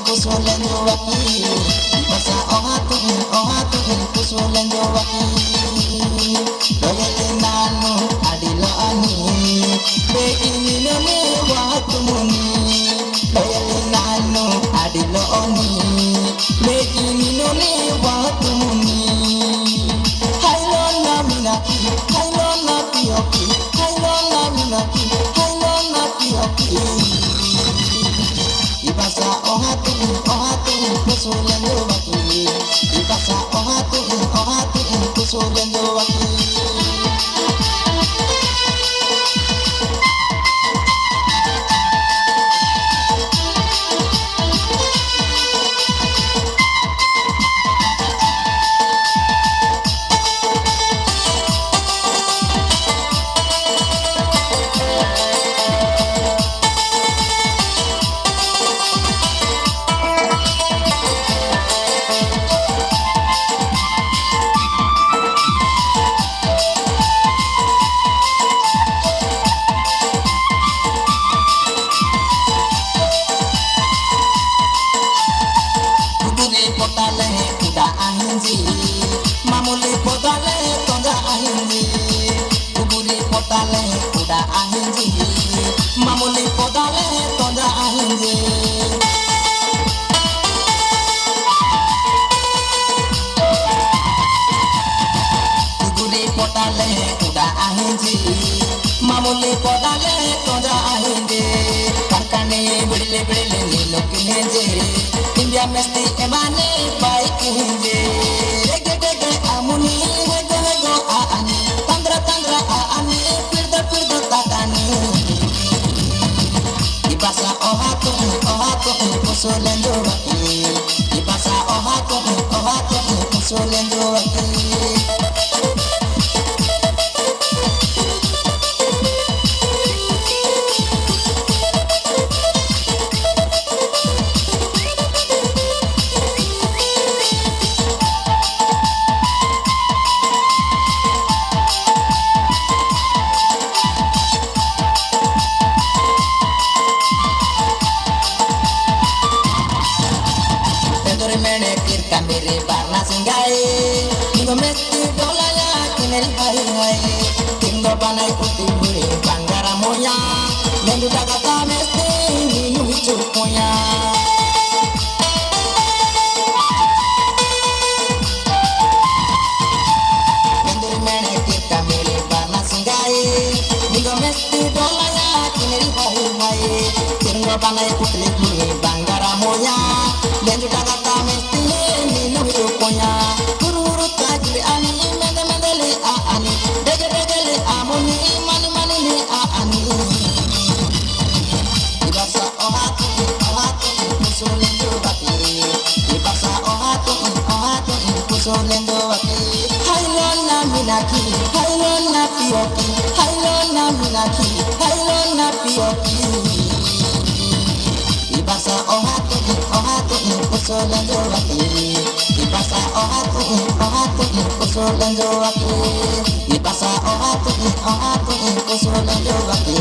kusolendo waki Ipasa ohatu kusolendo waki Doyete nanu adilo ani Be ini none watu muni Doyete nanu adilo ani Be ini none watu muni Hailona minaki, hailona pioki Hailona minaki, hailona pioki Ipasa ohatu kusolendo waki Ipasa ohatu kusolendo waki Mamuli potale tonda ahinji Kuburi potale uda ahinji Mamuli potale tonda ahinji Kuburi potale uda ahinji Mamuli potale tonda ahinji Karkane bidile bidile nilo kihenje India mesti emane baik kihenje Amuni hego hego aani Tandra tandra aani Pirda pirda tatani Ipasa ohatu kusolendo waki Ipasa ohatu kusolendo waki Mene kirka mere barna singai Tingo mesti dolaya kineri hai hai Tingo banai kuti buri bangara moya Lendu dagata mesti ninu hichu koya Menduri mene kirka mere barna singai Tingo mesti dolaya kineri hai hai Tingo banai kuti buri bangara moya Lendu dagata mesti ninu hichu koya Huru huru tajli ani mende mende le aani Dege dege le amuni mani mani le aani Ibasa ohatu kusolendo waki Ibasa ohatu kusolendo waki Hailona minaki, hailona pioki Hailona minaki, hailona pioki Ibasa ohatu kusolendo waki Ibasa ohatu kusolendo waki Ibasa ohatu kusolendo waki